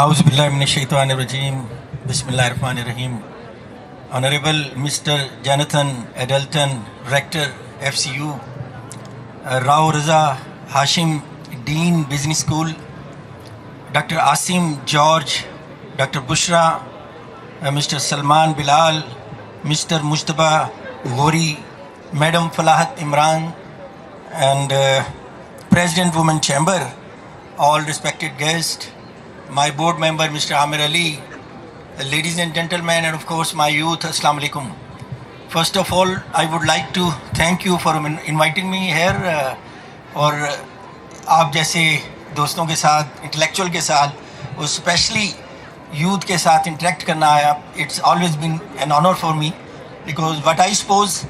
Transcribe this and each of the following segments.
A'udhu billahi minash shaitanir rajim. Bismillahir rahmanir rahim. Honorable Mr. Jonathan Adalton, Rector, FCU, Rao Raza Hashim, Dean, Business School, Dr. Asim George, Dr. Bushra, Mr. Salman Bilal, Mr. Mujtaba Ghori, Madam Falahat Imran, and President Women Chamber, all respected guests, my board member Mr. Amir Ali, ladies and gentlemen, and of course my youth, Assalamu alaikum. First of all, I would like to thank you for inviting me here اور آپ جیسے دوستوں کے ساتھ intellectual کے ساتھ اور especially youth کے ساتھ انٹریکٹ کرنا آیا. It's always been an honour for me because what I suppose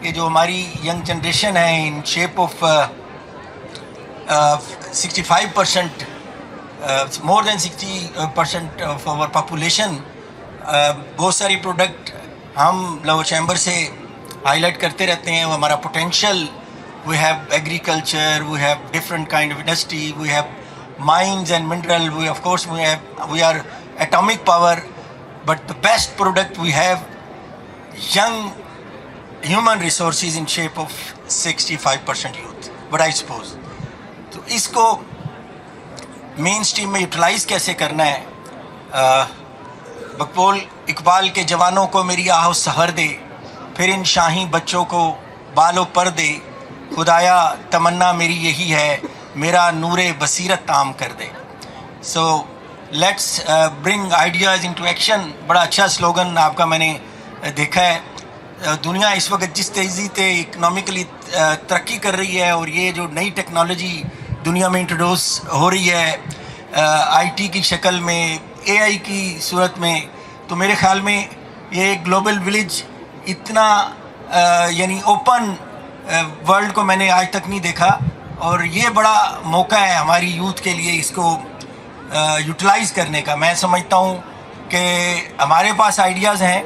یہ جو ہماری ینگ جنریشن ہے in shape of 65%, more than 60% of our population, بہت ساری پروڈکٹ ہم لاہور چیمبر سے ہائی لائٹ کرتے رہتے ہیں. وہ ہمارا potential, we have agriculture, we have different kind of industry, we have mines and mineral, we are atomic power, but the best product we have young human resources in shape of 65% youth, what I suppose. تو اس کو مین stream میں utilise کیسے کرنا ہے؟ مقبول اقبال کے جوانوں کو میری آہو سحر دے, پھر ان شاہی بچوں کو بالوں پر دے, خدایا تمنا میری یہی ہے, میرا نور بصیرت عام کر دے. So let's bring ideas into action. بڑا اچھا سلوگن آپ کا میں نے دیکھا ہے. دنیا اس وقت جس تیزی سے اکنامکلی ترقی کر رہی ہے اور یہ جو نئی ٹیکنالوجی دنیا میں انٹروڈیوس ہو رہی ہے آئی ٹی کی شکل میں, اے آئی کی صورت میں, تو میرے خیال میں یہ گلوبل ولیج اتنا یعنی اوپن ورلڈ کو میں نے آج تک نہیں دیکھا, اور یہ بڑا موقع ہے ہماری یوتھ کے لیے اس کو یوٹیلائز کرنے کا. میں سمجھتا ہوں کہ ہمارے پاس آئیڈیاز ہیں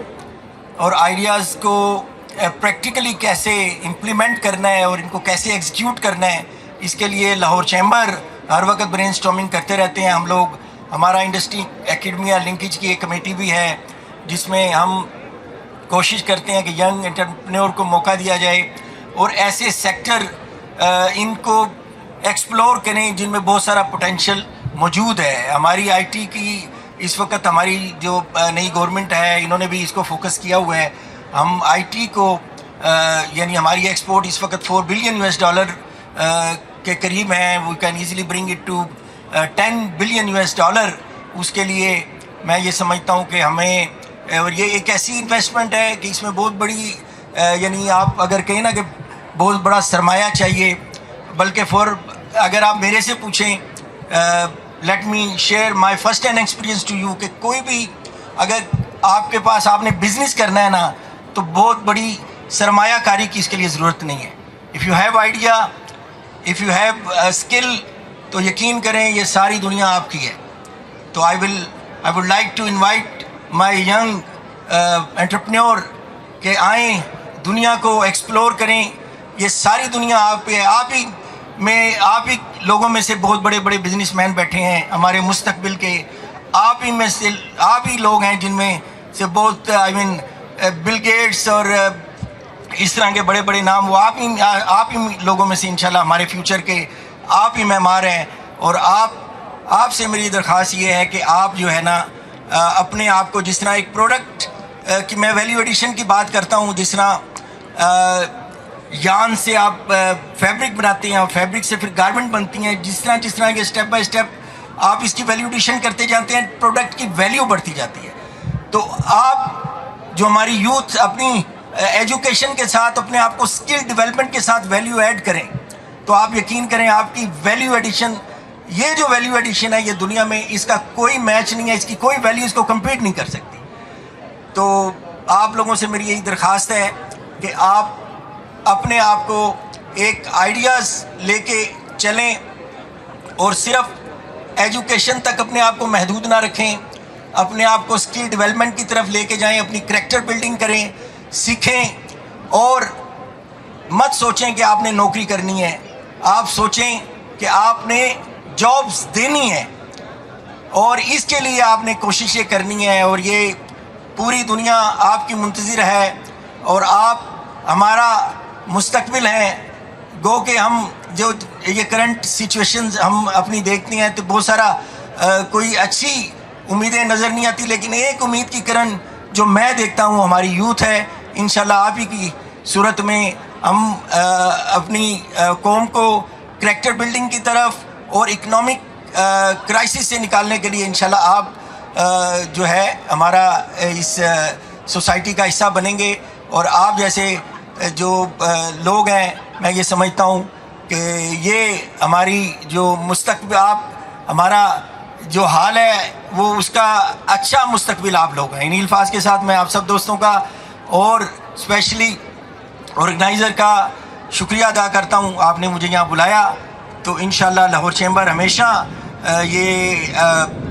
اور آئیڈیاز کو پریکٹیکلی کیسے امپلیمنٹ کرنا ہے اور ان کو کیسے ایگزیکیوٹ کرنا ہے, اس کے لیے لاہور چیمبر ہر وقت برین اسٹارمنگ کرتے رہتے ہیں. ہم لوگ, ہمارا انڈسٹری اکیڈمیا لنکیج کی ایک کمیٹی بھی ہے جس میں ہم کوشش کرتے ہیں کہ ینگ انٹرپرینور کو موقع دیا جائے اور ایسے سیکٹر ان کو ایکسپلور کریں جن میں بہت سارا پوٹینشیل موجود ہے. ہماری آئی ٹی کی اس وقت ہماری جو نئی گورنمنٹ ہے انہوں نے بھی اس کو فوکس کیا ہوا ہے. ہم آئی ٹی کو یعنی ہماری ایکسپورٹ اس وقت $4 بلین کے قریب ہیں. We can easily bring it to $10 billion. اس کے لیے میں یہ سمجھتا ہوں کہ ہمیں, اور یہ ایک ایسی انویسٹمنٹ ہے کہ اس میں بہت بڑی یعنی آپ اگر کہیں نا کہ بہت بڑا سرمایہ چاہیے, بلکہ اگر آپ میرے سے پوچھیں, let me share my first hand experience to you, کہ کوئی بھی اگر آپ کے پاس آپ نے بزنس کرنا ہے نا تو بہت بڑی سرمایہ کاری کی اس کے لیے ضرورت نہیں ہے. If you have idea, if you have skill, تو یقین کریں یہ ساری دنیا آپ کی ہے. تو I would like to invite my young entrepreneur کہ آئیں, دنیا کو ایکسپلور کریں. یہ ساری دنیا آپ پہ ہے. آپ ہی لوگوں میں سے بہت بڑے بڑے بزنس مین بیٹھے ہیں ہمارے مستقبل کے. آپ ہی لوگ ہیں جن میں سے بہت بل گیٹس اور اس طرح کے بڑے بڑے نام, وہ آپ ہی لوگوں میں سے انشاءاللہ ہمارے فیوچر کے آپ ہی معمار ہیں. اور آپ سے میری درخواست یہ ہے کہ آپ جو ہے نا اپنے آپ کو, جس طرح ایک پروڈکٹ کہ میں ویلیو ایڈیشن کی بات کرتا ہوں, جس طرح یارن سے آپ فیبرک بناتے ہیں اور فیبرک سے پھر گارمنٹ بنتی ہیں, جس طرح کے اسٹیپ بائی اسٹیپ آپ اس کی ویلیو ایڈیشن کرتے جاتے ہیں, پروڈکٹ کی ویلیو بڑھتی جاتی ہے. تو آپ جو ہماری یوتھ اپنی ایجوکیشن کے ساتھ اپنے آپ کو اسکل ڈیولپمنٹ کے ساتھ ویلیو ایڈ کریں, تو آپ یقین کریں آپ کی ویلیو ایڈیشن, یہ جو ویلیو ایڈیشن ہے یہ دنیا میں اس کا کوئی میچ نہیں ہے, اس کی کوئی ویلیو اس کو کمپیٹ نہیں کر سکتی. تو آپ لوگوں سے میری یہی درخواست ہے کہ آپ اپنے آپ کو ایک آئیڈیاز لے کے چلیں اور صرف ایجوکیشن تک اپنے آپ کو محدود نہ رکھیں, اپنے آپ کو اسکل ڈیولپمنٹ کی طرف لے کے جائیں, اپنی کریکٹر بلڈنگ کریں, سیکھیں, اور مت سوچیں کہ آپ نے نوکری کرنی ہے. آپ سوچیں کہ آپ نے جابس دینی ہے. اور اس کے لیے آپ نے کوششیں کرنی ہے، اور یہ پوری دنیا آپ کی منتظر ہے، اور آپ ہمارا مستقبل ہیں. گو کہ ہم جو یہ کرنٹ سچویشنز ہم اپنی دیکھتے ہیں تو بہت سارا کوئی اچھی امیدیں نظر نہیں آتی، لیکن ایک امید کی کرن جو میں دیکھتا ہوں ہماری یوتھ ہے. انشاءاللہ آپ ہی کی صورت میں ہم اپنی قوم کو کریکٹر بلڈنگ کی طرف اور اکنامک کرائسس سے نکالنے کے لیے انشاءاللہ آپ جو ہے ہمارا اس سوسائٹی کا حصہ بنیں گے. اور آپ جیسے جو لوگ ہیں، میں یہ سمجھتا ہوں کہ یہ ہماری جو مستقبل، آپ ہمارا جو حال ہے وہ اس کا اچھا مستقبل آپ لوگ ہیں. انہی الفاظ کے ساتھ میں آپ سب دوستوں کا اور اسپیشلی آرگنائزر کا شکریہ ادا کرتا ہوں. آپ نے مجھے یہاں بلایا تو انشاءاللہ لاہور چیمبر ہمیشہ یہ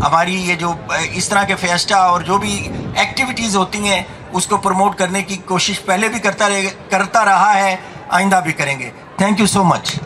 ہماری یہ جو اس طرح کے فیسٹا اور جو بھی ایکٹیویٹیز ہوتی ہیں اس کو پروموٹ کرنے کی کوشش پہلے بھی کرتا رہا ہے، آئندہ بھی کریں گے. Thank you so much.